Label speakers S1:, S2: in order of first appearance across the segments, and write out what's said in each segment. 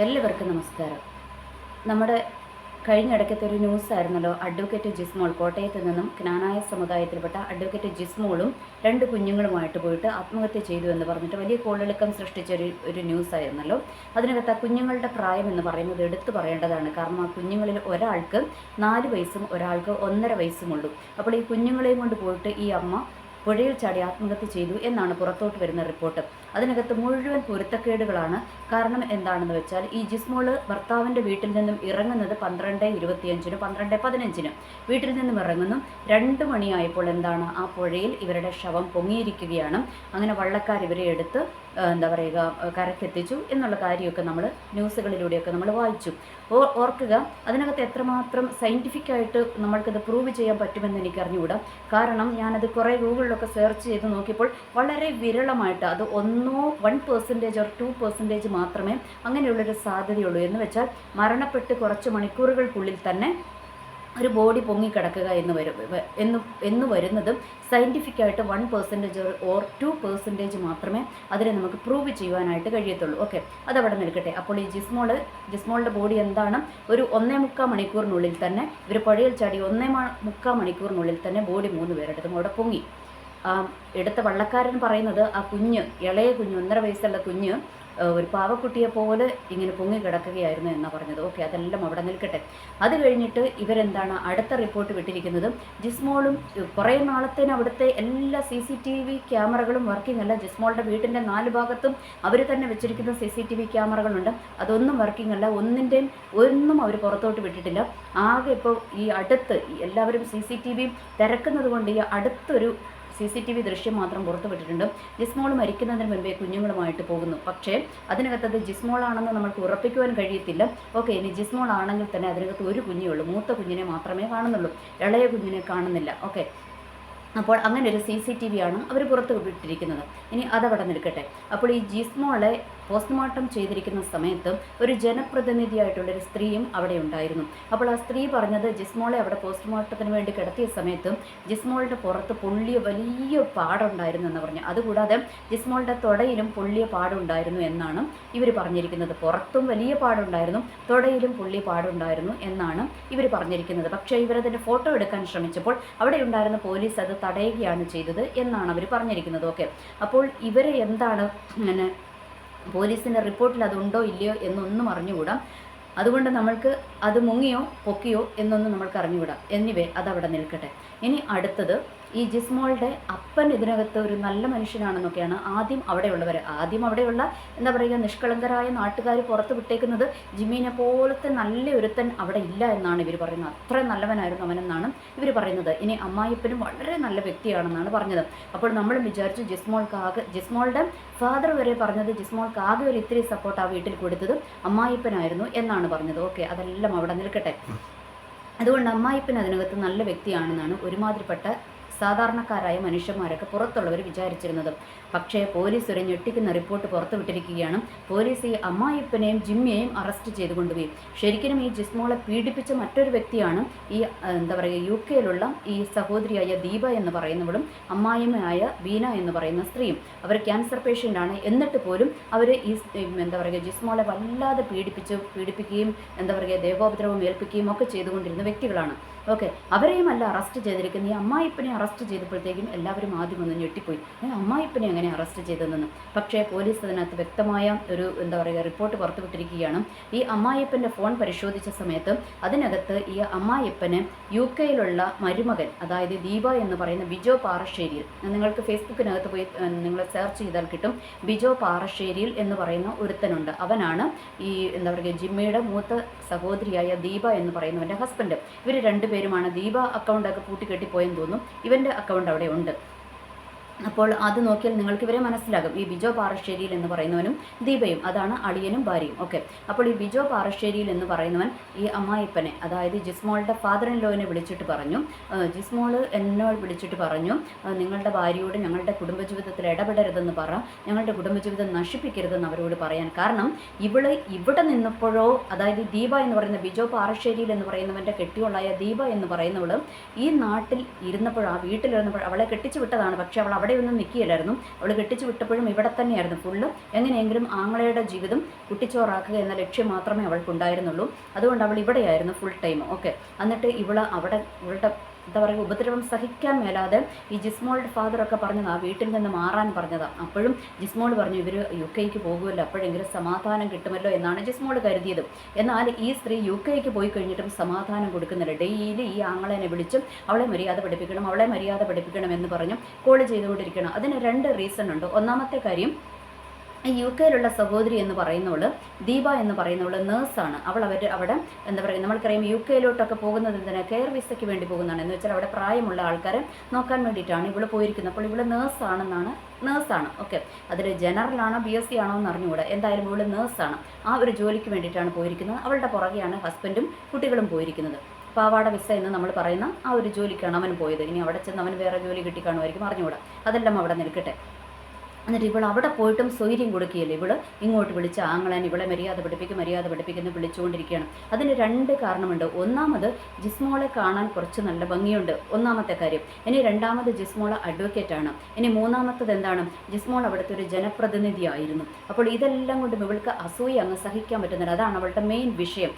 S1: എല്ലാവർക്കും നമസ്കാരം. നമ്മുടെ കഴിഞ്ഞിടയ്ക്കത്തെ ഒരു ന്യൂസായിരുന്നല്ലോ, അഡ്വക്കേറ്റ് ജിസ്മോൾ കോട്ടയത്ത് നിന്നും ക്നാനായ സമുദായത്തിൽപ്പെട്ട അഡ്വക്കേറ്റ് ജിസ്മോളും 2 കുഞ്ഞുങ്ങളുമായിട്ട് പോയിട്ട് ആത്മഹത്യ ചെയ്തു എന്ന് പറഞ്ഞിട്ട് വലിയ കോളിളക്കം സൃഷ്ടിച്ച ഒരു ന്യൂസായിരുന്നല്ലോ. അതിനകത്ത് ആ കുഞ്ഞുങ്ങളുടെ പ്രായം എന്ന് പറയുന്നത് എടുത്തു പറയേണ്ടതാണ്. കാരണം ആ കുഞ്ഞുങ്ങളിൽ ഒരാൾക്ക് 4 വയസ്സും ഒരാൾക്ക് 1.5 വയസ്സുമുള്ളൂ. അപ്പോൾ ഈ കുഞ്ഞുങ്ങളെയും കൊണ്ട് പോയിട്ട് ഈ അമ്മ പുഴയിൽ ചാടി ആത്മഹത്യ ചെയ്തു എന്നാണ് പുറത്തോട്ട് വരുന്ന റിപ്പോർട്ട്. അതിനകത്ത് മുഴുവൻ പൊരുത്തക്കേടുകളാണ്. കാരണം എന്താണെന്ന് വെച്ചാൽ, ഈ ജിസ്മോള് ഭർത്താവിൻ്റെ വീട്ടിൽ നിന്നും ഇറങ്ങുന്നത് 12:25 12:15 വീട്ടിൽ നിന്നും ഇറങ്ങുന്നു. 2 മണിയായപ്പോൾ എന്താണ്, ആ പുഴയിൽ ഇവരുടെ ശവം പൊങ്ങിയിരിക്കുകയാണ്. അങ്ങനെ വള്ളക്കാർ ഇവരെ എടുത്ത് കരക്കെത്തിച്ചു എന്നുള്ള കാര്യമൊക്കെ നമ്മൾ ന്യൂസുകളിലൂടെയൊക്കെ നമ്മൾ വായിച്ചു. ഓർക്കുക, അതിനകത്ത് എത്രമാത്രം സയൻറ്റിഫിക്കായിട്ട് നമ്മൾക്കത് പ്രൂവ് ചെയ്യാൻ പറ്റുമെന്ന് എനിക്കറിഞ്ഞുകൂടാ. കാരണം ഞാനത് കുറേ ഗൂഗിളിലൊക്കെ സെർച്ച് ചെയ്ത് നോക്കിയപ്പോൾ വളരെ വിരളമായിട്ട് അത് 1% or 2% മാത്രമേ അങ്ങനെയുള്ളൊരു സാധ്യതയുള്ളൂ. എന്ന് വെച്ചാൽ മരണപ്പെട്ട് കുറച്ച് മണിക്കൂറുകൾക്കുള്ളിൽ തന്നെ ഒരു ബോഡി പൊങ്ങിക്കിടക്കുക എന്ന് വരുന്നതും സയൻറ്റിഫിക്കായിട്ട് 1% or 2% മാത്രമേ അതിനെ നമുക്ക് പ്രൂവ് ചെയ്യുവാനായിട്ട് കഴിയത്തുള്ളൂ. ഓക്കെ, അതവിടെ നിൽക്കട്ടെ. അപ്പോൾ ഈ ജിസ്മോളുടെ ബോഡി എന്താണ്, ഒരു 1.25 മണിക്കൂറിനുള്ളിൽ തന്നെ ഇവർ പുഴയിൽ ചാടി 1.25 മണിക്കൂറിനുള്ളിൽ തന്നെ ബോഡി 3 പേരെടുത്തും അവിടെ പൊങ്ങി. എടുത്ത വള്ളക്കാരൻ പറയുന്നത് ആ ഇളയ കുഞ്ഞ് 1.5 വയസ്സുള്ള കുഞ്ഞ് ഒരു പാവക്കുട്ടിയെ പോലെ ഇങ്ങനെ പൊങ്ങിക്കിടക്കുകയായിരുന്നു എന്നാണ് പറഞ്ഞത്. ഓക്കെ, അതെല്ലാം അവിടെ നിൽക്കട്ടെ. അത് കഴിഞ്ഞിട്ട് ഇവരെന്താണ് അടുത്ത റിപ്പോർട്ട് വിട്ടിരിക്കുന്നത്, ജിസ്മോളും കുറേ നാളത്തേന് അവിടുത്തെ എല്ലാ CCTV ക്യാമറകളും വർക്കിംഗ് അല്ല. ജിസ്മോളുടെ വീട്ടിൻ്റെ 4 ഭാഗത്തും അവർ തന്നെ വെച്ചിരിക്കുന്ന CCTV ക്യാമറകളുണ്ട്, അതൊന്നും വർക്കിംഗ് അല്ല. ഒന്നും അവർ പുറത്തോട്ട് വിട്ടിട്ടില്ല. ആകെ ഇപ്പോൾ ഈ അടുത്ത് എല്ലാവരും CCTV തിരക്കുന്നത് കൊണ്ട് ഈ അടുത്തൊരു CCTV ദൃശ്യം മാത്രം പുറത്തു വിട്ടിട്ടുണ്ട്. ജിസ്മോൾ മരിക്കുന്നതിന് മുൻപേ കുഞ്ഞുങ്ങളുമായിട്ട് പോകുന്നു. പക്ഷേ അതിനകത്തത് ജിസ്മോളാണെന്ന് നമുക്ക് ഉറപ്പിക്കുവാൻ കഴിയത്തില്ല. ഓക്കെ, ഇനി ജിസ്മോൾ ആണെങ്കിൽ തന്നെ അതിനകത്ത് ഒരു കുഞ്ഞേ ഉള്ളൂ. മൂത്ത കുഞ്ഞിനെ മാത്രമേ കാണുന്നുള്ളൂ, ഇളയ കുഞ്ഞിനെ കാണുന്നില്ല. ഓക്കെ, അപ്പോൾ അങ്ങനെ ഒരു CCTV ആണ് അവർ പുറത്ത് വിട്ടിരിക്കുന്നത്. ഇനി അതവിടെ നിൽക്കട്ടെ. അപ്പോൾ ഈ ജിസ്മോളെ പോസ്റ്റ്മോർട്ടം ചെയ്തിരിക്കുന്ന സമയത്ത് ഒരു ജനപ്രതിനിധിയായിട്ടുള്ളൊരു സ്ത്രീയും അവിടെ ഉണ്ടായിരുന്നു. അപ്പോൾ ആ സ്ത്രീ പറഞ്ഞത്, ജിസ്മോളെ അവിടെ പോസ്റ്റ്മോർട്ടത്തിന് വേണ്ടി കിടത്തിയ സമയത്ത് ജിസ്മോളുടെ പുറത്ത് പൊള്ളിയ വലിയ പാടുണ്ടായിരുന്നു എന്ന് പറഞ്ഞു. അതുകൂടാതെ ജിസ്മോളുടെ തൊടയിലും പൊള്ളിയ പാടുണ്ടായിരുന്നു എന്നാണ് ഇവർ പറഞ്ഞിരിക്കുന്നത്. പുറത്തും വലിയ പാടുണ്ടായിരുന്നു, തൊടയിലും പൊള്ളിയ പാടുണ്ടായിരുന്നു എന്നാണ് ഇവർ പറഞ്ഞിരിക്കുന്നത്. പക്ഷേ ഇവരതിൻ്റെ ഫോട്ടോ എടുക്കാൻ ശ്രമിച്ചപ്പോൾ അവിടെ ഉണ്ടായിരുന്ന പോലീസ് അത് തടയുകയാണ് ചെയ്തത് എന്നാണ് അവർ പറഞ്ഞിരിക്കുന്നത്. ഓക്കെ, അപ്പോൾ ഇവരെ എന്താണ് ഇങ്ങനെ പോലീസിൻ്റെ റിപ്പോർട്ടിൽ അതുണ്ടോ ഇല്ലയോ എന്നൊന്നും അറിഞ്ഞുകൂടാ. അതുകൊണ്ട് നമ്മൾക്ക് അത് മുങ്ങിയോ പൊക്കിയോ എന്നൊന്നും നമ്മൾക്ക് അറിഞ്ഞുകൂടാ. എനിവേ, അതവിടെ നിൽക്കട്ടെ. ഇനി അടുത്തത്, ഈ ജിസ്മോളുടെ അപ്പൻ ഇതിനകത്ത് ഒരു നല്ല മനുഷ്യനാണെന്നൊക്കെയാണ് ആദ്യം അവിടെയുള്ള എന്താ പറയുക, നിഷ്കളങ്കരായ നാട്ടുകാർ പുറത്ത് വിട്ടേക്കുന്നത്. ജിമ്മീനെ പോലത്തെ നല്ല ഒരുത്തൻ അവിടെ ഇല്ല എന്നാണ് ഇവർ പറയുന്നത്. അത്ര നല്ലവനായിരുന്നു അവനെന്നാണ് ഇവർ പറയുന്നത്. ഇനി അമ്മായിപ്പനും വളരെ നല്ല വ്യക്തിയാണെന്നാണ് പറഞ്ഞത്. അപ്പോൾ നമ്മൾ വിചാരിച്ചു ജിസ്മോളുടെ ഫാദർ വരെ പറഞ്ഞത് ജിസ്മോൾക്ക് ആകെ ഒരു ഇത്തിരി സപ്പോർട്ട് ആ വീട്ടിൽ കൊടുത്തത് അമ്മായിപ്പനായിരുന്നു എന്നാണ് പറഞ്ഞത്. ഓക്കെ, അതെല്ലാം അവിടെ നിൽക്കട്ടെ. അതുകൊണ്ട് അമ്മായിപ്പൻ അതിനകത്ത് നല്ല വ്യക്തിയാണെന്നാണ് ഒരുമാതിരിപ്പെട്ട സാധാരണക്കാരായ മനുഷ്യന്മാരൊക്കെ പുറത്തുള്ളവർ വിചാരിച്ചിരുന്നത്. പക്ഷേ പോലീസ് ഒരു ഞെട്ടിക്കുന്ന റിപ്പോർട്ട് പുറത്തുവിട്ടിരിക്കുകയാണ്. പോലീസ് ഈ അമ്മായിപ്പനെയും ജിമ്മിയെയും അറസ്റ്റ് ചെയ്ത് കൊണ്ടുപോയി. ശരിക്കും ഈ ജിസ്മോളെ പീഡിപ്പിച്ച മറ്റൊരു വ്യക്തിയാണ് ഈ UK ഈ സഹോദരിയായ ദീപ എന്ന് പറയുന്നവളും അമ്മായിമ്മയായ ബീന എന്ന് പറയുന്ന സ്ത്രീയും. അവർ ക്യാൻസർ പേഷ്യൻ്റാണ്. എന്നിട്ട് പോലും അവർ ഈ ജിസ്മോളെ വല്ലാതെ പീഡിപ്പിക്കുകയും ദേഹോപദ്രവം ഏൽപ്പിക്കുകയും ഒക്കെ ചെയ്തുകൊണ്ടിരുന്ന വ്യക്തികളാണ്. ഓക്കെ, അവരെയും അല്ല അറസ്റ്റ് ചെയ്തിരിക്കുന്നത്. ഈ അമ്മായിപ്പനെ അറസ്റ്റ് ചെയ്തപ്പോഴത്തേക്കും എല്ലാവരും ആദ്യം ഒന്ന് ഞെട്ടിപ്പോയി, അമ്മായിപ്പനെ എങ്ങനെ അറസ്റ്റ് ചെയ്തതെന്ന്. പക്ഷേ പോലീസ് അതിനകത്ത് വ്യക്തമായ ഒരു റിപ്പോർട്ട് പുറത്തുവിട്ടിരിക്കുകയാണ്. ഈ അമ്മായിപ്പൻ്റെ ഫോൺ പരിശോധിച്ച സമയത്ത് അതിനകത്ത് ഈ അമ്മായിപ്പന് UK മരുമകൻ, അതായത് ദീപ എന്ന് പറയുന്ന ബിജോ പാറശ്ശേരിയിൽ, നിങ്ങൾക്ക് ഫേസ്ബുക്കിനകത്ത് പോയി നിങ്ങൾ സെർച്ച് ചെയ്താൽ കിട്ടും, ബിജോ പാറശ്ശേരിയിൽ എന്ന് പറയുന്ന ഒരുത്തനുണ്ട്. അവനാണ് ഈ ജിമ്മയുടെ മൂത്ത സഹോദരിയായ ദീപ എന്ന് പറയുന്നവൻ്റെ ഹസ്ബൻഡ്. ഇവർ 2 പേരുമാണ്. ദീപ അക്കൗണ്ടൊക്കെ പൂട്ടിക്കെട്ടിപ്പോയെന്ന് തോന്നുന്നു. ഇവൻ്റെ അക്കൗണ്ട് അവിടെ ഉണ്ട്. അപ്പോൾ അത് നോക്കിയാൽ നിങ്ങൾക്ക് ഇവരെ മനസ്സിലാകും. ഈ ബിജോ പാറശ്ശേരിയിൽ എന്ന് പറയുന്നവനും ദീപയും, അതാണ് അളിയനും ഭാര്യയും. ഓക്കെ, അപ്പോൾ ഈ ബിജോ പാറശ്ശേരിയിൽ എന്ന് പറയുന്നവൻ ഈ അമ്മായിപ്പനെ, അതായത് ജിസ്മോളുടെ ഫാദർ ഇൻ ലോനെ വിളിച്ചിട്ട് പറഞ്ഞു, എന്നോട് വിളിച്ചിട്ട് പറഞ്ഞു, നിങ്ങളുടെ ഭാര്യയോട് ഞങ്ങളുടെ കുടുംബജീവിതത്തിൽ ഇടപെടരുതെന്ന് ഞങ്ങളുടെ കുടുംബജീവിതം നശിപ്പിക്കരുതെന്ന് അവരോട് പറയാൻ. കാരണം ഇവിടെ നിന്നപ്പോഴോ, അതായത് ദീപ എന്ന് പറയുന്ന ബിജോ പാറശ്ശേരിയിൽ എന്ന് പറയുന്നവൻ്റെ കെട്ടിയോളായ ദീപ എന്ന് പറയുന്നവൾ ഈ നാട്ടിൽ ഇരുന്നപ്പോഴോ, ആ വീട്ടിലിരുന്നപ്പോഴോ അവളെ കെട്ടിച്ചു വിട്ടതാണ്. പക്ഷേ അവൾ അവിടെ അവിടെയൊന്നും നിൽക്കുകയില്ലായിരുന്നു. അവൾ കെട്ടിച്ചു വിട്ടപ്പോഴും ഇവിടെ തന്നെയായിരുന്നു ഫുള്ള്. എങ്ങനെയെങ്കിലും ആങ്ങളയുടെ ജീവിതം കുട്ടിച്ചോറാക്കുക എന്ന ലക്ഷ്യം മാത്രമേ അവൾക്കുണ്ടായിരുന്നുള്ളൂ. അതുകൊണ്ട് അവൾ ഇവിടെയായിരുന്നു ഫുൾ ടൈം. ഓക്കെ, എന്നിട്ട് ഇവളുടെ എന്താ പറയുക, ഉപദ്രവം സഹിക്കാൻ മേലാതെ ഈ ജിസ്മോളുടെ ഫാദറൊക്കെ പറഞ്ഞത് ആ വീട്ടിൽ നിന്ന് മാറാൻ പറഞ്ഞതാണ്. അപ്പോഴും ജിസ്മോൾ പറഞ്ഞു ഇവർ UK പോകുമല്ലോ, അപ്പോഴെങ്കിലും സമാധാനം കിട്ടുമല്ലോ എന്നാണ് ജിസ്മോൾ കരുതിയത്. എന്നാൽ ഈ സ്ത്രീ UK പോയി കഴിഞ്ഞിട്ടും സമാധാനം കൊടുക്കുന്നില്ല. ഡെയിലി ഈ ആങ്ങളെനെ വിളിച്ചും അവളെ മര്യാദ പഠിപ്പിക്കണം എന്ന് പറഞ്ഞു കോൾ ചെയ്തുകൊണ്ടിരിക്കണം. അതിന് 2 റീസൺ ഉണ്ട്. ഒന്നാമത്തെ കാര്യം, UK സഹോദരി എന്ന് പറയുന്നവൾ, ദീപ എന്ന് പറയുന്നവൾ നേഴ്സാണ്. അവിടെ എന്താ പറയുക, നമ്മൾക്കറിയാം UK പോകുന്നത് എന്തിനാണ്, കെയർ വിസയ്ക്ക് വേണ്ടി പോകുന്നതാണ്. എന്ന് വെച്ചാൽ അവിടെ പ്രായമുള്ള ആൾക്കാരെ നോക്കാൻ വേണ്ടിയിട്ടാണ് ഇവൾ പോയിരിക്കുന്നത്. അപ്പോൾ ഇവൾ നേഴ്സാണ്. ഓക്കെ, അതിൽ ജനറലാണോ BSc ആണോ എന്ന് അറിഞ്ഞുകൂടെ, എന്തായാലും ഇവൾ നേഴ്സാണ്. ആ ഒരു ജോലിക്ക് വേണ്ടിയിട്ടാണ് പോയിരിക്കുന്നത്. അവളുടെ പുറകെയാണ് ഹസ്ബൻഡും കുട്ടികളും പോയിരിക്കുന്നത്. പാവാട വിസ എന്ന് നമ്മൾ പറയുന്ന ആ ഒരു ജോലിക്കാണ് അവൻ പോയത്. ഇനി അവിടെ ചെന്ന് അവൻ വേറെ ജോലി കിട്ടിക്കാണുമായിരിക്കും, അറിഞ്ഞുകൂടാ. അതെല്ലാം അവിടെ നിൽക്കട്ടെ. എന്നിട്ട് ഇവൾ അവിടെ പോയിട്ടും സ്വൈര്യം കൊടുക്കുകയല്ലേ. ഇവൾ ഇങ്ങോട്ട് വിളിച്ച ആങ്ങളാൻ ഇവളെ മര്യാദ പഠിപ്പിക്കുന്നു വിളിച്ചുകൊണ്ടിരിക്കുകയാണ്. അതിന് 2 കാരണമുണ്ട്. ഒന്നാമത്, ജിസ്മോളെ കാണാൻ കുറച്ച് നല്ല ഭംഗിയുണ്ട്, ഒന്നാമത്തെ കാര്യം. ഇനി രണ്ടാമത്, ജിസ്മോള അഡ്വക്കേറ്റാണ്. ഇനി മൂന്നാമത്തത് എന്താണ്, ജിസ്മോൾ അവിടുത്തെ ഒരു ജനപ്രതിനിധിയായിരുന്നു. അപ്പോൾ ഇതെല്ലാം കൊണ്ടും ഇവൾക്ക് അസൂയ അങ്ങ് സഹിക്കാൻ പറ്റുന്നില്ല. അതാണ് അവളുടെ മെയിൻ വിഷയം.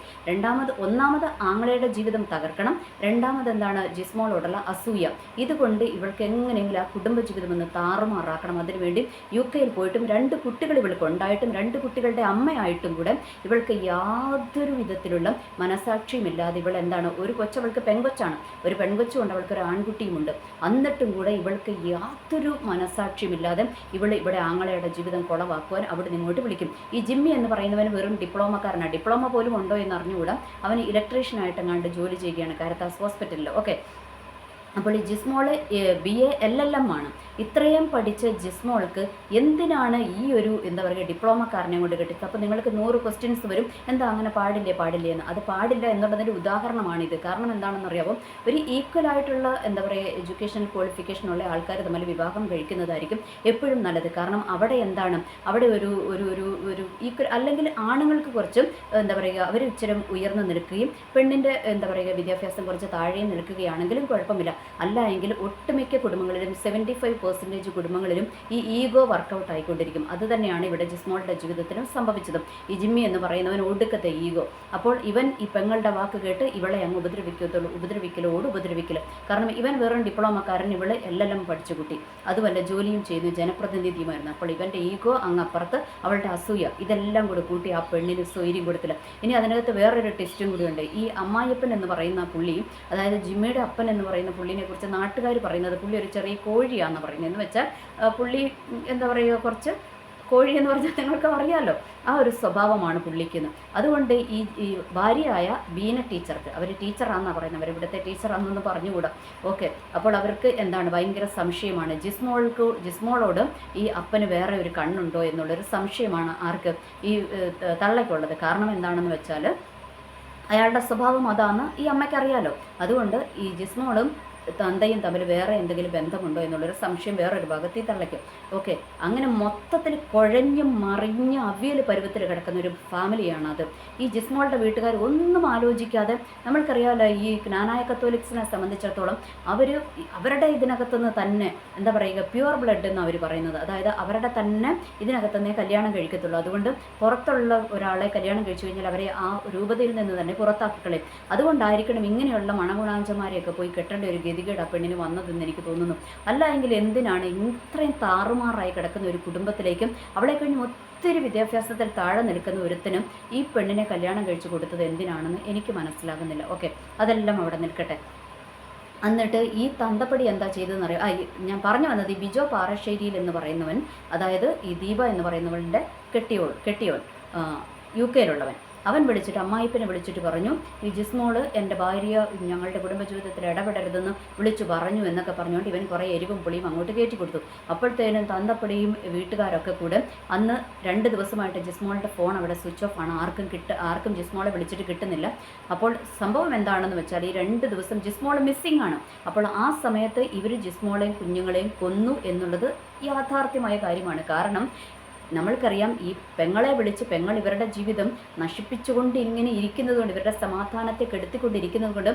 S1: ഒന്നാമത് ആങ്ങളയുടെ ജീവിതം തകർക്കണം, രണ്ടാമത് എന്താണ്, ജിസ്മോളോടുള്ള അസൂയ. ഇതുകൊണ്ട് ഇവൾക്ക് എങ്ങനെയെങ്കിലും ആ കുടുംബജീവിതം ഒന്ന് താറുമാറാക്കണം. അതിനുവേണ്ടി UK പോയിട്ടും 2 കുട്ടികൾ ഇവൾക്ക് ഉണ്ടായിട്ടും 2 കുട്ടികളുടെ അമ്മയായിട്ടും കൂടെ ഇവൾക്ക് യാതൊരു വിധത്തിലുള്ള മനസാക്ഷിയുമില്ലാതെ ഇവൾ എന്താണ്, ഒരു കൊച്ചവൾക്ക് പെൺകൊച്ചാണ്, ഒരു പെൺകൊച്ചുകൊണ്ട് അവൾക്കൊരു ആൺകുട്ടിയുമുണ്ട്. എന്നിട്ടും കൂടെ ഇവൾക്ക് യാതൊരു മനസാക്ഷിയുമില്ലാതെ ഇവിടെ ആങ്ങളയുടെ ജീവിതം കുളവാക്കുവാൻ അവിടെ നിങ്ങോട്ട് വിളിക്കും. ഈ ജിമ്മി എന്ന് പറയുന്നവന് വെറും ഡിപ്ലോമക്കാരനാണ്. ഡിപ്ലോമ പോലും ഉണ്ടോ എന്ന് അറിഞ്ഞുകൂടാ. അവന് ഇലക്ട്രീഷ്യനായിട്ടെങ്ങാണ്ട് ജോലി ചെയ്യുകയാണ് കാരത്താസ് ഹോസ്പിറ്റലിൽ. ഓക്കെ, അപ്പോൾ ഈ ജിസ്മോൾ BA LLM ആണ്. ഇത്രയും പഠിച്ച ജിസ്മോൾക്ക് എന്തിനാണ് ഈ ഒരു എന്താ പറയുക ഡിപ്ലോമക്കാരനെ കൊണ്ട് കിട്ടിയത്? അപ്പോൾ നിങ്ങൾക്ക് 100 ക്വസ്റ്റ്യൻസ് വരും, എന്താ അങ്ങനെ പാടില്ലേ എന്ന്. അത് പാടില്ല എന്നുള്ളതിൻ്റെ ഉദാഹരണമാണിത്. കാരണം എന്താണെന്ന് അറിയാമോ, ഒരു ഈക്വൽ ആയിട്ടുള്ള എന്താ പറയുക എഡ്യൂക്കേഷണൽ ക്വാളിഫിക്കേഷനുള്ള ആൾക്കാർ തമ്മിൽ വിവാഹം കഴിക്കുന്നതായിരിക്കും എപ്പോഴും നല്ലത്. കാരണം അവിടെ എന്താണ്, അവിടെ ഒരു ഈക്വൽ, അല്ലെങ്കിൽ ആണുങ്ങൾക്ക് കുറച്ചും എന്താ പറയുക അവർ ഇച്ചിരം ഉയർന്നു നിൽക്കുകയും പെണ്ണിൻ്റെ എന്താ പറയുക വിദ്യാഭ്യാസം കുറച്ച് താഴെ നിൽക്കുകയാണെങ്കിലും കുഴപ്പമില്ല. അല്ല എങ്കിൽ ഒട്ടുമിക്ക കുടുംബങ്ങളിലും 75% കുടുംബങ്ങളിലും ഈ ഈഗോ വർക്കൗട്ട് ആയിക്കൊണ്ടിരിക്കും. അത് തന്നെയാണ് ഇവിടെ ജിസ്മോളുടെ ജീവിതത്തിലും സംഭവിച്ചതും. ഈ ജിമ്മി എന്ന് പറയുന്നവൻ ഒടുക്കത്തെ ഈഗോ. അപ്പോൾ ഇവൻ ഈ പെങ്ങളുടെ വാക്ക് കേട്ട് ഇവളെ അങ്ങ് ഉപദ്രവിക്കൽ. കാരണം ഇവൻ വെറും ഡിപ്ലോമക്കാരൻ, ഇവളെ LLM പഠിച്ചു കുട്ടി, അതുമല്ല ജോലിയും ചെയ്തു, ജനപ്രതിനിധിയുമായിരുന്നു. അപ്പോൾ ഇവൻ്റെ ഈഗോ അങ്ങപ്പുറത്ത്, അവളുടെ അസൂയ, ഇതെല്ലാം കൂടെ കൂട്ടി ആ പെണ്ണിന് സ്വൈര്യം കൊടുത്തില്ല. ഇനി അതിനകത്ത് വേറൊരു ടെസ്റ്റും കൂടിയുണ്ട്. ഈ അമ്മായിയപ്പൻ എന്ന് പറയുന്ന പുള്ളിയും, അതായത് ജിമ്മിയുടെ അപ്പൻ എന്ന് പറയുന്ന പുള്ളിനെ കുറിച്ച് നാട്ടുകാർ പറയുന്നത് പുള്ളി ഒരു ചെറിയ കോഴിയാണെന്ന് പറയുന്നത്. എന്ന് വെച്ചാൽ പുള്ളി എന്താ പറയുക, കുറച്ച് കോഴി എന്ന് പറഞ്ഞാൽ നിങ്ങൾക്ക് അറിയാമല്ലോ, ആ ഒരു സ്വഭാവമാണ് പുള്ളിക്കുന്നത്. അതുകൊണ്ട് ഈ ഭാര്യയായ ബീന ടീച്ചർക്ക്, അവർ ടീച്ചറാണെന്നാണ് പറയുന്നത്, അവർ ഇവിടുത്തെ ടീച്ചറാണെന്നൊന്ന് പറഞ്ഞുകൂടാ. ഓക്കെ, അപ്പോൾ അവർക്ക് എന്താണ് ഭയങ്കര സംശയമാണ് ജിസ്മോളോട് ഈ അപ്പന് വേറെ ഒരു കണ്ണുണ്ടോ എന്നുള്ളൊരു സംശയമാണ് ആർക്ക്, ഈ തള്ളയ്ക്കുള്ളത്. കാരണം എന്താണെന്ന് വെച്ചാൽ അയാളുടെ സ്വഭാവം അതാണ് ഈ അമ്മയ്ക്കറിയാലോ. അതുകൊണ്ട് ഈ ജിസ്മോളും തന്തയും തമ്മിൽ വേറെ എന്തെങ്കിലും ബന്ധമുണ്ടോ എന്നുള്ളൊരു സംശയം വേറൊരു ഭാഗത്ത് ഈ തള്ളയ്ക്കും. ഓക്കെ, അങ്ങനെ മൊത്തത്തിൽ കുഴഞ്ഞും മറിഞ്ഞ് അവിയൽ പരുവത്തിൽ കിടക്കുന്ന ഒരു ഫാമിലിയാണ് അത്. ഈ ജിസ്മോളുടെ വീട്ടുകാർ ഒന്നും ആലോചിക്കാതെ, നമ്മൾക്കറിയാമല്ലോ ഈ ജ്ഞാനായ കത്തോലിക്സിനെ സംബന്ധിച്ചിടത്തോളം അവരുടെ ഇതിനകത്തുനിന്ന് തന്നെ എന്താ പറയുക പ്യുവർ ബ്ലഡ് എന്ന് അവർ പറയുന്നത്, അതായത് അവരുടെ തന്നെ ഇതിനകത്തുനിന്നേ കല്യാണം കഴിക്കത്തുള്ളൂ. അതുകൊണ്ട് പുറത്തുള്ള ഒരാളെ കല്യാണം കഴിച്ചു കഴിഞ്ഞാൽ അവരെ ആ രൂപതയിൽ നിന്ന് തന്നെ പുറത്താക്കിക്കളയും. അതുകൊണ്ടായിരിക്കണം ഇങ്ങനെയുള്ള മണഗുണാഞ്ചന്മാരെയൊക്കെ പോയി കെട്ടേണ്ട ഒരു ഗതികേട് ആ പെണ്ണിന് വന്നതെന്ന് എനിക്ക് തോന്നുന്നു. അല്ല എങ്കിൽ എന്തിനാണ് ഇത്രയും താറുമാറായി കിടക്കുന്ന ഒരു കുടുംബത്തിലേക്കും അവളെ കഴിഞ്ഞ് ഒത്തിരി വിദ്യാഭ്യാസത്തിൽ താഴെ നിൽക്കുന്ന ഒരുത്തിനും ഈ പെണ്ണിനെ കല്യാണം കഴിച്ചു കൊടുത്തത് എന്തിനാണെന്ന് എനിക്ക് മനസ്സിലാകുന്നില്ല. ഓക്കെ, അതെല്ലാം അവിടെ നിൽക്കട്ടെ. എന്നിട്ട് ഈ തന്തപ്പടി എന്താ ചെയ്തതെന്നറിയാം. ഞാൻ പറഞ്ഞു വന്നത്, ഈ ബിജോ പാറശ്ശേരിയിൽ എന്ന് പറയുന്നവൻ, അതായത് ഈ ദീപ എന്ന് പറയുന്നവൻ്റെ കെട്ടിയോൻ UK അവൻ വിളിച്ചിട്ട് അമ്മായിപ്പനെ വിളിച്ചിട്ട് പറഞ്ഞു, ഈ ജിസ്മോള് എൻ്റെ ഭാര്യ ഞങ്ങളുടെ കുടുംബജീവിതത്തിൽ ഇടപെടരുതെന്ന് വിളിച്ചു പറഞ്ഞു എന്നൊക്കെ പറഞ്ഞുകൊണ്ട് ഇവൻ കുറേ എരിവും പുളിയും അങ്ങോട്ട് കയറ്റി കൊടുത്തു. അപ്പോഴത്തേനും തന്തപ്പടിയും വീട്ടുകാരൊക്കെ കൂടെ അന്ന് 2 ദിവസമായിട്ട് ജിസ്മോളുടെ ഫോൺ അവിടെ സ്വിച്ച് ഓഫ് ആണ്, ആർക്കും ജിസ്മോളെ വിളിച്ചിട്ട് കിട്ടുന്നില്ല. അപ്പോൾ സംഭവം എന്താണെന്ന് വെച്ചാൽ ഈ 2 ദിവസം ജിസ്മോൾ മിസ്സിംഗ് ആണ്. അപ്പോൾ ആ സമയത്ത് ഇവർ ജിസ്മോളെയും കുഞ്ഞുങ്ങളെയും കൊന്നു എന്നുള്ളത് യാഥാർത്ഥ്യമായ കാര്യമാണ്. കാരണം നമ്മൾക്കറിയാം ഈ പെങ്ങളെ വിളിച്ച് പെങ്ങൾ ഇവരുടെ ജീവിതം നശിപ്പിച്ചുകൊണ്ട് ഇങ്ങനെ ഇരിക്കുന്നതുകൊണ്ട്, ഇവരുടെ സമാധാനത്തെ കെടുത്തിക്കൊണ്ടിരിക്കുന്നത് കൊണ്ട്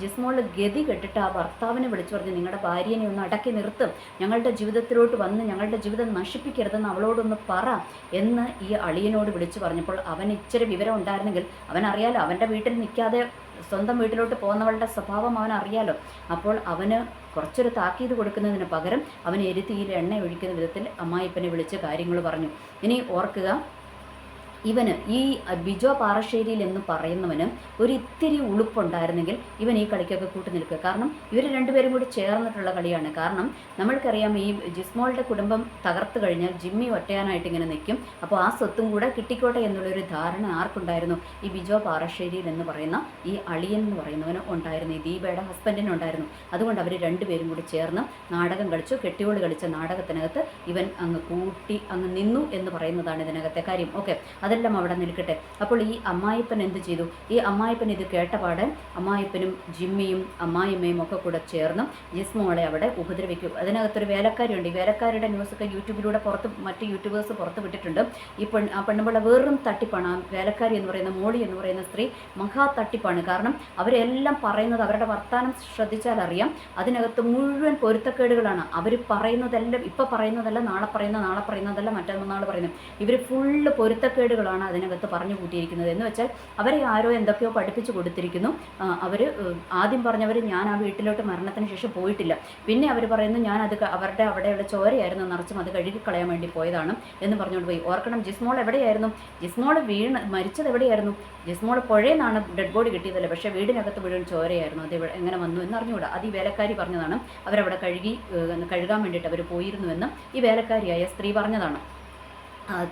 S1: ജിസ്മോൾ ഗതി കെട്ടിട്ട് ആ ഭർത്താവിനെ വിളിച്ചു പറഞ്ഞ് നിങ്ങളുടെ ഭാര്യനെ ഒന്ന് അടക്കി നിർത്തും, ഞങ്ങളുടെ ജീവിതത്തിലോട്ട് വന്ന് ഞങ്ങളുടെ ജീവിതം നശിപ്പിക്കരുതെന്ന് അവളോടൊന്ന് പറ എന്ന് ഈ അളിയനോട് വിളിച്ചു പറഞ്ഞപ്പോൾ അവൻ ഇച്ചിരി വിവരം ഉണ്ടായിരുന്നെങ്കിൽ അവനറിയാലോ, അവൻ്റെ വീട്ടിൽ നിൽക്കാതെ സ്വന്തം വീട്ടിലോട്ട് പോകുന്നവളുടെ സ്വഭാവം അവനറിയാലോ. അപ്പോൾ അവന് കുറച്ചൊരു താക്കീത് കൊടുക്കുന്നതിന് പകരം അവൻ എരുത്തിയിൽ എണ്ണ ഒഴിക്കുന്ന വിധത്തിൽ അമ്മായിപ്പനെ വിളിച്ച് കാര്യങ്ങൾ പറഞ്ഞു. ഇനി ഓർക്കുക, ഇവന് ഈ ബിജോ പാറശ്ശേരിയിൽ എന്ന് പറയുന്നവന് ഒരു ഇത്തിരി ഉളുപ്പുണ്ടായിരുന്നെങ്കിൽ ഇവൻ ഈ കളിക്കൊക്കെ കൂട്ടി നിൽക്കുക. കാരണം ഇവർ രണ്ടുപേരും കൂടി ചേർന്നിട്ടുള്ള കളിയാണ്. കാരണം നമ്മൾക്കറിയാം ഈ ജിസ്മോളുടെ കുടുംബം തകർത്ത് കഴിഞ്ഞാൽ ജിമ്മി ഒറ്റയാനായിട്ട് ഇങ്ങനെ നിൽക്കും. അപ്പോൾ ആ സ്വത്തും കൂടെ കിട്ടിക്കോട്ടെ എന്നുള്ളൊരു ധാരണ ആർക്കുണ്ടായിരുന്നു? ഈ ബിജോ പാറശ്ശേരിയിൽ എന്ന് പറയുന്ന ഈ അളിയൻ എന്ന് പറയുന്നവന് ഉണ്ടായിരുന്നു, ഈ ദീപയുടെ ഹസ്ബൻഡിനുണ്ടായിരുന്നു. അതുകൊണ്ട് അവർ രണ്ടുപേരും കൂടി ചേർന്ന് നാടകം കളിച്ചു. കെട്ടിയോട് കളിച്ച നാടകത്തിനകത്ത് ഇവൻ അങ്ങ് കൂട്ടി അങ്ങ് നിന്നു എന്ന് പറയുന്നതാണ് ഇതിനകത്തെ കാര്യം. ഓക്കെ, അതെല്ലാം അവിടെ നിൽക്കട്ടെ. അപ്പോൾ ഈ അമ്മായിപ്പൻ എന്ത് ചെയ്തു? ഈ അമ്മായിപ്പൻ ഇത് കേട്ടപാടെ അമ്മായിപ്പനും ജിമ്മിയും അമ്മായിമ്മയും ഒക്കെ കൂടെ ചേർന്ന് ജിസ്മോളെ അവിടെ ഉപദ്രവിക്കും. അതിനകത്തൊരു വേലക്കാരിയുണ്ട്. ഈ വേലക്കാരുടെ ന്യൂസൊക്കെ യൂട്യൂബിലൂടെ മറ്റ് യൂട്യൂബേഴ്സ് പുറത്ത് വിട്ടിട്ടുണ്ട്. ആ പെണ്ണുമ്പോൾ വെറും തട്ടിപ്പാണ്. ആ വേലക്കാരി എന്ന് പറയുന്ന മോളി എന്ന് പറയുന്ന സ്ത്രീ മഹാ തട്ടിപ്പാണ്. കാരണം അവരെല്ലാം പറയുന്നത്, അവരുടെ വർത്താനം ശ്രദ്ധിച്ചാൽ അറിയാം, അതിനകത്ത് മുഴുവൻ പൊരുത്തക്കേടുകളാണ്. അവർ പറയുന്നതെല്ലാം ഇപ്പം പറയുന്നതല്ല, നാളെ പറയുന്നതല്ല, മറ്റന്നാൾ പറയുന്നത്. ഇവർ ഫുള്ള് പൊരുത്തക്കേടുകളാണ് അതിനകത്ത് പറഞ്ഞു കൂട്ടിയിരിക്കുന്നത്. എന്ന് വെച്ചാൽ അവരെ ആരോ എന്തൊക്കെയോ പഠിപ്പിച്ചു കൊടുത്തിരിക്കുന്നു. അവർ ആദ്യം പറഞ്ഞവർ ഞാൻ ആ വീട്ടിലോട്ട് മരണത്തിന് ശേഷം പോയിട്ടില്ല. പിന്നെ അവർ പറയുന്നു ഞാൻ അത് അവരുടെ അവിടെയുള്ള ചോരയായിരുന്നു നിറച്ചും അത് കഴുകിക്കളയാൻ വേണ്ടി പോയതാണ് എന്ന് പറഞ്ഞുകൊണ്ട് പോയി. ഓർക്കണം, ജിസ്മോൾ എവിടെയായിരുന്നു? ജിസ്മോൾ മരിച്ചത് എവിടെയായിരുന്നു? ജിസ്മോൾ പുഴയിൽ നിന്നാണ് ഡെഡ് ബോഡി കിട്ടിയതല്ലേ, പക്ഷേ വീടിനകത്ത് മുഴുവൻ ചോരയായിരുന്നു. അത് എങ്ങനെ വന്നു എന്നറിഞ്ഞുകൂടാ. അത് ഈ വേലക്കാരി പറഞ്ഞതാണ്. അവരവിടെ കഴുകാൻ വേണ്ടിയിട്ട് അവർ പോയിരുന്നുവെന്ന് ഈ വേലക്കാരിയായ സ്ത്രീ പറഞ്ഞതാണ്.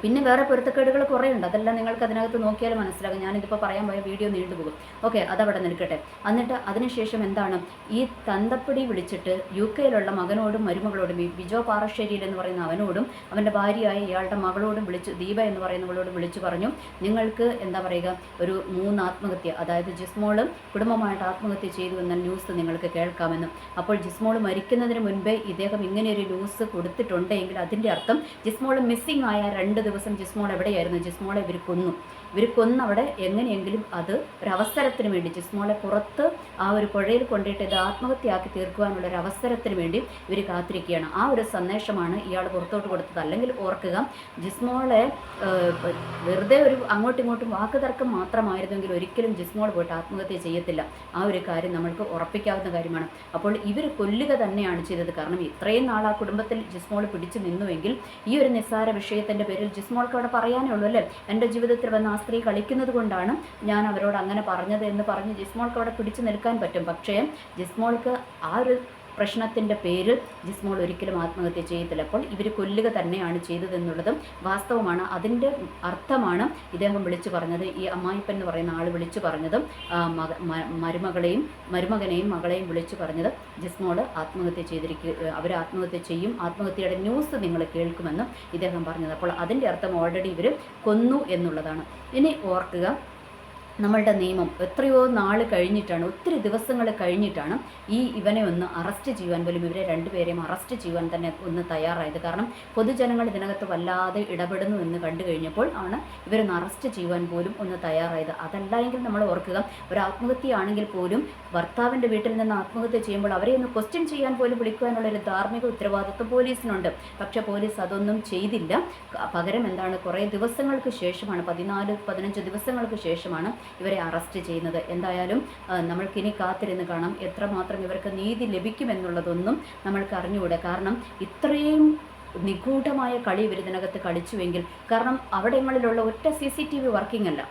S1: പിന്നെ വേറെ പൊരുത്തക്കേടുകൾ കുറേ ഉണ്ട്. അതെല്ലാം നിങ്ങൾക്ക് അതിനകത്ത് നോക്കിയാൽ മനസ്സിലാകും. ഞാനിതിപ്പോൾ പറയാൻ പോയ വീഡിയോ നീണ്ടുപോകും. ഓക്കെ, അതവിടെ നിൽക്കട്ടെ. എന്നിട്ട് അതിനുശേഷം എന്താണ്, ഈ തന്തപ്പടി വിളിച്ചിട്ട് UK മകനോടും മരുമകളോടും, ഈ ബിജോ പാറശ്ശേരിയിൽ എന്ന് പറയുന്ന അവനോടും അവൻ്റെ ഭാര്യയായ ഇയാളുടെ മകളോടും ദീപ എന്ന് പറയുന്നവളോടും വിളിച്ചു പറഞ്ഞു, നിങ്ങൾക്ക് എന്താ പറയുക, ഒരു 3 ആത്മഹത്യ, അതായത് ജിസ്മോളും കുടുംബമായിട്ട് ആത്മഹത്യ ചെയ്തു എന്ന ന്യൂസ് നിങ്ങൾക്ക് കേൾക്കാമെന്നും. അപ്പോൾ ജിസ്മോൾ മരിക്കുന്നതിന് മുൻപേ ഇദ്ദേഹം ഇങ്ങനെയൊരു ന്യൂസ് കൊടുത്തിട്ടുണ്ടെങ്കിൽ അതിൻ്റെ അർത്ഥം ജിസ്മോൾ മിസ്സിംഗ് ആയ 2 ദിവസം ജിസ്മോൾ എവിടെയായിരുന്നു? ജിസ്മോളെ ഇവർ കൊന്നവിടെ എങ്ങനെയെങ്കിലും അത് ഒരവസരത്തിന് വേണ്ടി ജിസ്മോളെ പുറത്ത് ആ ഒരു പുഴയിൽ കൊണ്ടിട്ട് ഇത് ആത്മഹത്യയാക്കി തീർക്കുവാനുള്ള ഒരു അവസരത്തിന് വേണ്ടി ഇവർ കാത്തിരിക്കുകയാണ്. ആ ഒരു സന്ദേശമാണ് ഇയാൾ പുറത്തോട്ട് കൊടുത്തത്. അല്ലെങ്കിൽ ഓർക്കുക, ജിസ്മോളെ വെറുതെ ഒരു അങ്ങോട്ടും ഇങ്ങോട്ടും വാക്കുതർക്കം മാത്രമായിരുന്നെങ്കിൽ ഒരിക്കലും ജിസ്മോൾ പോയിട്ട് ആത്മഹത്യ ചെയ്യത്തില്ല. ആ ഒരു കാര്യം നമ്മൾക്ക് ഉറപ്പിക്കാവുന്ന കാര്യമാണ്. അപ്പോൾ ഇവർ കൊല്ലുക തന്നെയാണ് ചെയ്തത്. കാരണം ഇത്രയും നാൾ ആ കുടുംബത്തിൽ ജിസ്മോൾ പിടിച്ചു നിന്നുവെങ്കിൽ ഈ ഒരു നിസ്സാര വിഷയത്തിൻ്റെ പേരിൽ ജിസ്മോൾക്ക് അവിടെ പറയാനേ ഉള്ളൂ, അല്ലേ? എൻ്റെ ജീവിതത്തിൽ വന്ന ആ സ്ത്രീ കളിക്കുന്നത് കൊണ്ടാണ് ഞാൻ അവരോട് അങ്ങനെ പറഞ്ഞത് എന്ന് പറഞ്ഞ് ജിസ്മോൾക്ക് അവിടെ പിടിച്ചു നിൽക്കാൻ പറ്റും. പക്ഷേ ജിസ്മോൾക്ക് ആ ഒരു പ്രശ്നത്തിൻ്റെ പേരിൽ ജിസ്മോൾ ഒരിക്കലും ആത്മഹത്യ ചെയ്യത്തില്ല. അപ്പോൾ ഇവർ കൊല്ലുക തന്നെയാണ് ചെയ്തതെന്നുള്ളതും വാസ്തവമാണ്. അതിൻ്റെ അർത്ഥമാണ് ഇദ്ദേഹം വിളിച്ചു പറഞ്ഞത്. ഈ അമ്മായിപ്പൻ എന്ന് പറയുന്ന ആൾ വിളിച്ചു പറഞ്ഞതും മരുമകനെയും മകളെയും വിളിച്ചു പറഞ്ഞത് ജിസ്മോൾ ആത്മഹത്യ അവർ ആത്മഹത്യ ചെയ്യും, ആത്മഹത്യയുടെ ന്യൂസ് നിങ്ങൾ കേൾക്കുമെന്നും ഇദ്ദേഹം പറഞ്ഞത്. അപ്പോൾ അതിൻ്റെ അർത്ഥം ഓൾറെഡി ഇവർ കൊന്നു എന്നുള്ളതാണ്. ഇനി ഓർക്കുക, നമ്മളുടെ നിയമം എത്രയോ നാൾ കഴിഞ്ഞിട്ടാണ്, ഒത്തിരി ദിവസങ്ങൾ കഴിഞ്ഞിട്ടാണ് ഇവനെ ഒന്ന് അറസ്റ്റ് ചെയ്യുവാൻ പോലും, ഇവരെ രണ്ടുപേരെയും അറസ്റ്റ് ചെയ്യുവാൻ തന്നെ ഒന്ന് തയ്യാറായത്. കാരണം പൊതുജനങ്ങൾ ഇതിനകത്ത് വല്ലാതെ ഇടപെടുന്നു എന്ന് കണ്ടു കഴിഞ്ഞപ്പോൾ ആണ് ഇവരൊന്ന് അറസ്റ്റ് ചെയ്യുവാൻ പോലും ഒന്ന് തയ്യാറായത്. അതല്ല എങ്കിൽ നമ്മൾ ഓർക്കുക, ഒരു ആത്മഹത്യയാണെങ്കിൽ പോലും ഭർത്താവിൻ്റെ വീട്ടിൽ നിന്ന് ആത്മഹത്യ ചെയ്യുമ്പോൾ അവരെ ഒന്ന് ക്വസ്റ്റ്യൻ ചെയ്യാൻ പോലും വിളിക്കുവാനുള്ളൊരു ധാർമ്മിക ഉത്തരവാദിത്വം പോലീസിനുണ്ട്. പക്ഷേ പോലീസ് അതൊന്നും ചെയ്തില്ല. പകരം എന്താണ്, കുറേ ദിവസങ്ങൾക്ക് ശേഷമാണ്, 14-15 ദിവസങ്ങൾക്ക് ശേഷമാണ് ഇവരെ അറസ്റ്റ് ചെയ്യുന്നത്. എന്തായാലും നമ്മൾക്കിനി കാത്തിരുന്ന് കാണാം എത്രമാത്രം ഇവർക്ക് നീതി ലഭിക്കുമെന്നുള്ളതൊന്നും നമ്മൾക്ക് അറിഞ്ഞുകൂടെ. കാരണം ഇത്രയും നിഗൂഢമായ കളി ഇവർ ഇതിനകത്ത് കളിച്ചുവെങ്കിൽ, കാരണം അവിടങ്ങളിലുള്ള ഒറ്റ CCTV വർക്കിംഗ് അല്ല.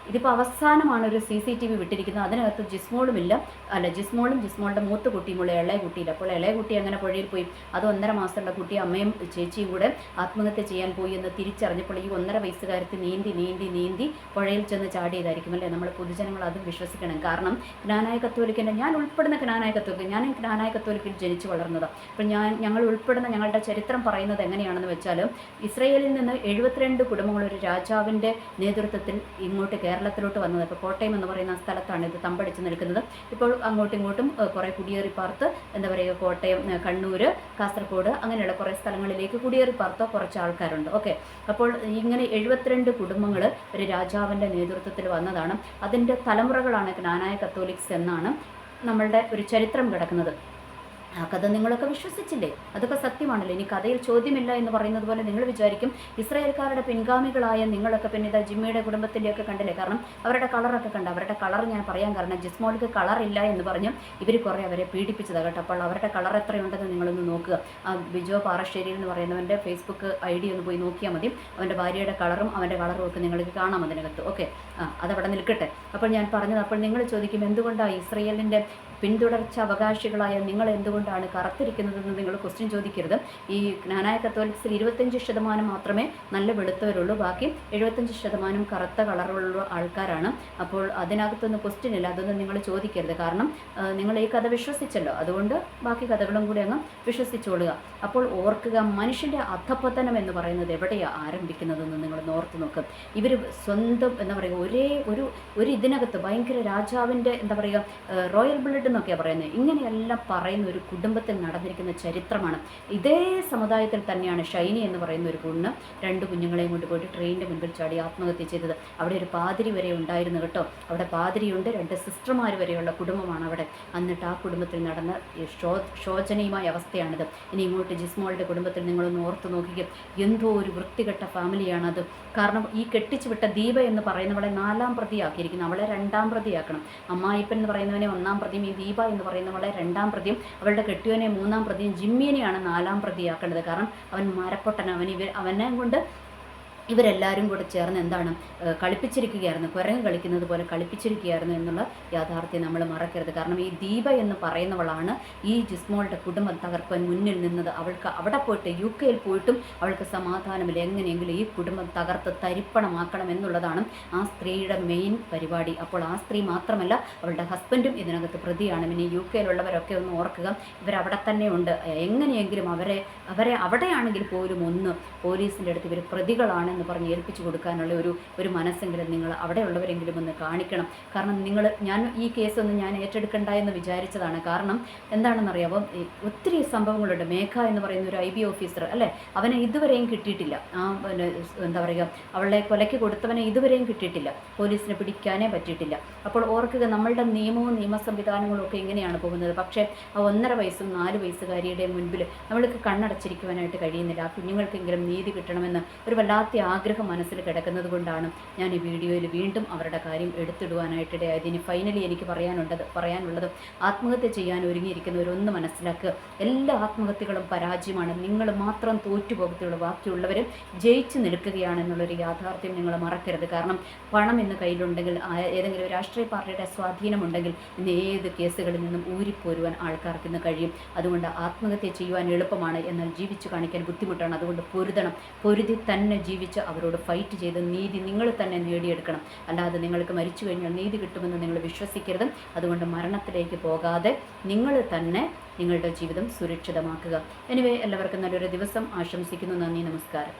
S1: ഇതിപ്പോൾ അവസാനമാണ് ഒരു CCTV വിട്ടിരിക്കുന്നത്. അതിനകത്ത് ജിസ്മോളും ജിസ്മോളുടെ മൂത്ത കുട്ടിയുമുള്ള ഇളയ കുട്ടിയില്ല. അപ്പോൾ ഇളയ കുട്ടി അങ്ങനെ പുഴയിൽ പോയി, അത് 1.5 മാസമുള്ള കുട്ടി അമ്മയും ചേച്ചിയും കൂടെ ആത്മഹത്യ ചെയ്യാൻ പോയി എന്ന് തിരിച്ചറിഞ്ഞപ്പോൾ ഈ 1.5 വയസ്സുകാരത്തി നീന്തി പുഴയിൽ ചെന്ന് ചാടിയതായിരിക്കും, അല്ലേ? നമ്മൾ പൊതുജനങ്ങൾ അതും വിശ്വസിക്കണം. കാരണം ജ്ഞാനായ കത്തോലിക്കൻ്റെ, ഞാൻ ഉൾപ്പെടുന്ന ജ്ഞാനായ കത്തോലിക്കിൽ ജനിച്ചു വളർന്നത്. അപ്പോൾ ഞങ്ങൾ ഉൾപ്പെടുന്ന ഞങ്ങളുടെ ചരിത്രം പറയുന്നത് എങ്ങനെയാണെന്ന് വെച്ചാൽ, ഇസ്രയേലിൽ നിന്ന് 72 കുടുംബങ്ങൾ ഒരു രാജാവിൻ്റെ നേതൃത്വത്തിൽ ഇങ്ങോട്ട് കേരളത്തിലോട്ട് വന്നത്. ഇപ്പോൾ കോട്ടയം എന്ന് പറയുന്ന സ്ഥലത്താണ് ഇത് തമ്പടിച്ച് നിൽക്കുന്നത്. ഇപ്പോൾ അങ്ങോട്ടും ഇങ്ങോട്ടും കുറേ കുടിയേറി പാർത്ത്, എന്താ പറയുക, കോട്ടയം, കണ്ണൂർ, കാസർഗോഡ് അങ്ങനെയുള്ള കുറേ സ്ഥലങ്ങളിലേക്ക് കുടിയേറി പാർത്ത കുറച്ച് ആൾക്കാരുണ്ട്. ഓക്കെ, അപ്പോൾ ഇങ്ങനെ 72 കുടുംബങ്ങൾ ഒരു രാജാവിൻ്റെ നേതൃത്വത്തിൽ വന്നതാണ്. അതിൻ്റെ തലമുറകളാണ് ജ്ഞാനായ കത്തോലിക്സ് എന്നാണ് നമ്മളുടെ ഒരു ചരിത്രം കിടക്കുന്നത്. ആ കഥ നിങ്ങളൊക്കെ വിശ്വസിച്ചില്ലേ? അതൊക്കെ സത്യമാണല്ലോ. ഇനി കഥയിൽ ചോദ്യമില്ല എന്ന് പറയുന്നത് പോലെ നിങ്ങൾ വിചാരിക്കും ഇസ്രായേൽക്കാരുടെ പിൻഗാമികളായ നിങ്ങളൊക്കെ പിന്നെ ഇതാ ജിമ്മിയുടെ കുടുംബത്തിൻ്റെയൊക്കെ കണ്ടില്ലേ? കാരണം അവരുടെ കളറൊക്കെ കണ്ട്, അവരുടെ കളർ ഞാൻ പറയാൻ കാരണം ജിസ്മോൾക്ക് കളറില്ല എന്ന് പറഞ്ഞ് ഇവർ കുറേ അവരെ പീഡിപ്പിച്ചതാണ് കേട്ടോ. അപ്പോൾ അവരുടെ കളർ എത്രയുണ്ടെന്ന് നിങ്ങളൊന്ന് നോക്കുക. ആ ബിജോ പാറശ്ശേരിയിൽ എന്ന് പറയുന്നവൻ്റെ ഫേസ്ബുക്ക് ID ഒന്ന് പോയി നോക്കിയാൽ മതി. അവൻ്റെ ഭാര്യയുടെ കളറും അവൻ്റെ കളറും ഒക്കെ നിങ്ങൾക്ക് കാണാം അതിനകത്ത്. ഓക്കെ, അതവിടെ നിൽക്കട്ടെ. അപ്പോൾ ഞാൻ പറഞ്ഞത്, അപ്പോൾ നിങ്ങൾ ചോദിക്കും എന്തുകൊണ്ടാണ് ഇസ്രായേലിൻ്റെ പിന്തുടർച്ച അവകാശികളായ നിങ്ങൾ എന്തുകൊണ്ടാണ് കറുത്തിരിക്കുന്നതെന്ന് നിങ്ങൾ ക്വസ്റ്റ്യൻ ചോദിക്കരുത്. ഈ ജ്ഞാനായ കത്തോലിക്സിൽ 25% മാത്രമേ നല്ല വെളുത്തവരുള്ളൂ, ബാക്കി 75% കറുത്ത കളറുള്ള ആൾക്കാരാണ്. അപ്പോൾ അതിനകത്തൊന്നും ക്വസ്റ്റ്യൻ ഇല്ല, അതൊന്നും നിങ്ങൾ ചോദിക്കരുത്. കാരണം നിങ്ങൾ ഈ കഥ വിശ്വസിച്ചല്ലോ, അതുകൊണ്ട് ബാക്കി കഥകളും കൂടി അങ്ങ് വിശ്വസിച്ചോളുക. അപ്പോൾ ഓർക്കുക, മനുഷ്യൻ്റെ അധപ്പതനം എന്ന് പറയുന്നത് എവിടെയാണ് ആരംഭിക്കുന്നതെന്ന് നിങ്ങളൊന്ന് ഓർത്ത് നോക്കും. ഇവർ സ്വന്തം എന്താ പറയുക ഒരു ഇതിനകത്ത് ഭയങ്കര രാജാവിൻ്റെ എന്താ പറയുക റോയൽ ബ്ലഡ് എന്നൊക്കെയാണ് പറയുന്നത്. ഇങ്ങനെയെല്ലാം പറയുന്ന ഒരു കുടുംബത്തിൽ നടന്നിരിക്കുന്ന ചരിത്രമാണ്. ഇതേ സമുദായത്തിൽ തന്നെയാണ് ഷൈനി എന്ന് പറയുന്ന ഒരു പെണ്ണ് 2 കുഞ്ഞുങ്ങളെയും കൊണ്ട് പോയിട്ട് ട്രെയിനിൻ്റെ മുൻപിൽ ചാടി ആത്മഹത്യ ചെയ്തത്. അവിടെ ഒരു പാതിരി വരെ ഉണ്ടായിരുന്നു കേട്ടോ. അവിടെ പാതിരിയുണ്ട്, 2 സിസ്റ്റർമാർ വരെയുള്ള കുടുംബമാണ് അവിടെ. എന്നിട്ട് ആ കുടുംബത്തിൽ നടന്ന ശോചനീയമായ അവസ്ഥയാണിത്. ഇനി ഇങ്ങോട്ട് ജിസ്മോളുടെ കുടുംബത്തിൽ നിങ്ങളൊന്ന് ഓർത്ത് നോക്കിക്കുക, എന്തോ ഒരു വൃത്തികെട്ട ഫാമിലിയാണത്. കാരണം ഈ കെട്ടിച്ചു വിട്ട ദീപ എന്ന് പറയുന്നവളെ 4ാം പ്രതിയാക്കിയിരിക്കുന്നു, അവളെ 2ാം പ്രതിയാക്കണം. അമ്മായിപ്പൻ എന്ന് പറയുന്നവനെ 1ാം പ്രതിയും ഈ ദീപ എന്ന് പറയുന്നവളെ 2ാം പ്രതിയും അവളുടെ കെട്ടിയവനെ 3ാം പ്രതിയും ജിമ്മിനെയാണ് 4ാം പ്രതിയാക്കേണ്ടത്. കാരണം അവൻ മരപ്പൊട്ടൻ, അവനെ കൊണ്ട് ഇവരെല്ലാവരും കൂടെ ചേർന്ന് എന്താണ് കളിപ്പിച്ചിരിക്കുകയായിരുന്നു, കുരങ്ങ് കളിക്കുന്നത് പോലെ കളിപ്പിച്ചിരിക്കുകയായിരുന്നു എന്നുള്ള യാഥാർത്ഥ്യം നമ്മൾ മറക്കരുത്. കാരണം ഈ ദീപ എന്ന് പറയുന്നവളാണ് ഈ ജിസ്മോളുടെ കുടുംബം തകർക്കാൻ മുന്നിൽ നിന്നത്. അവൾക്ക് അവിടെ പോയിട്ട് UK പോയിട്ടും അവൾക്ക് സമാധാനമില്ല, എങ്ങനെയെങ്കിലും ഈ കുടുംബം തകർത്ത് തരിപ്പണമാക്കണം എന്നുള്ളതാണ് ആ സ്ത്രീയുടെ മെയിൻ പരിപാടി. അപ്പോൾ ആ സ്ത്രീ മാത്രമല്ല, അവളുടെ ഹസ്ബൻഡും ഇതിനകത്ത് പ്രതിയാണ്. പിന്നെ UK ഒന്ന് ഓർക്കുക, ഇവരവിടെ തന്നെ ഉണ്ട്. എങ്ങനെയെങ്കിലും അവരെ അവിടെയാണെങ്കിൽ പോലും ഒന്ന് പോലീസിൻ്റെ അടുത്ത് ഇവർ പ്രതികളാണ് എന്ന് പറഞ്ഞ് ഏൽപ്പിച്ചു കൊടുക്കാനുള്ള ഒരു മനസ്സെങ്കിലും നിങ്ങൾ അവിടെയുള്ളവരെങ്കിലും ഒന്ന് കാണിക്കണം. കാരണം ഞാൻ ഈ കേസൊന്നും ഞാൻ ഏറ്റെടുക്കണ്ട എന്ന് വിചാരിച്ചതാണ്. കാരണം എന്താണെന്നറിയാമോ, ഒത്തിരി സംഭവങ്ങളുണ്ട്. മേഘ എന്ന് പറയുന്ന ഒരു IB ഓഫീസർ അല്ലേ, അവനെ ഇതുവരെയും കിട്ടിയിട്ടില്ല. എന്താ പറയുക, അവളെ കൊലയ്ക്ക് കൊടുത്തവനെ ഇതുവരെയും കിട്ടിയിട്ടില്ല, പോലീസിനെ പിടിക്കാനേ പറ്റിയിട്ടില്ല. അപ്പോൾ ഓർക്കുക, നമ്മളുടെ നിയമവും നിയമ സംവിധാനങ്ങളും ഒക്കെ ഇങ്ങനെയാണ് പോകുന്നത്. പക്ഷേ ആ 1.5 വയസ്സും 4 വയസ്സുകാരിയുടെ മുൻപിൽ നമ്മൾക്ക് കണ്ണടച്ചിരിക്കുവാനായിട്ട് കഴിയുന്നില്ല. ആ കുഞ്ഞുങ്ങൾക്കെങ്കിലും നീതി കിട്ടണമെന്ന് ഒരു വല്ലാത്ത ആഗ്രഹം മനസ്സിൽ കിടക്കുന്നത് കൊണ്ടാണ് ഞാൻ ഈ വീഡിയോയിൽ വീണ്ടും അവരുടെ കാര്യം എടുത്തിടുവാനായിട്ടിടയായത്. ഇനി ഫൈനലി എനിക്ക് പറയാനുള്ളത് ആത്മഹത്യ ചെയ്യാൻ ഒരുങ്ങിയിരിക്കുന്നവരൊന്ന് മനസ്സിലാക്കുക, എല്ലാ ആത്മഹത്യകളും പരാജയമാണ്. നിങ്ങൾ മാത്രം തോറ്റുപോകത്തുള്ളൂ, ബാക്കിയുള്ളവരും ജയിച്ചു നിൽക്കുകയാണെന്നുള്ളൊരു യാഥാർത്ഥ്യം നിങ്ങൾ മറക്കരുത്. കാരണം പണം ഇന്ന് കയ്യിലുണ്ടെങ്കിൽ, ഏതെങ്കിലും രാഷ്ട്രീയ പാർട്ടിയുടെ സ്വാധീനമുണ്ടെങ്കിൽ ഇന്ന് ഏത് കേസുകളിൽ നിന്നും ഊരിപ്പോരുവാൻ ആൾക്കാർക്ക് ഇന്ന് കഴിയും. അതുകൊണ്ട് ആത്മഹത്യ ചെയ്യുവാൻ എളുപ്പമാണ്, എന്നാൽ ജീവിച്ചു കാണിക്കാൻ ബുദ്ധിമുട്ടാണ്. അതുകൊണ്ട് പൊരുതി തന്നെ ജീവിച്ച് അവരോട് ഫൈറ്റ് ചെയ്ത് നീതി നിങ്ങൾ തന്നെ നേടിയെടുക്കണം. അല്ലാതെ നിങ്ങൾക്ക് മരിച്ചു കഴിഞ്ഞാൽ നീതി കിട്ടുമെന്ന് നിങ്ങൾ വിശ്വസിക്കരുത്. അതുകൊണ്ട് മരണത്തിലേക്ക് പോകാതെ നിങ്ങൾ തന്നെ നിങ്ങളുടെ ജീവിതം സുരക്ഷിതമാക്കുക. എനിവേ, എല്ലാവർക്കും നല്ലൊരു ദിവസം ആശംസിക്കുന്നു. നന്ദി, നമസ്കാരം.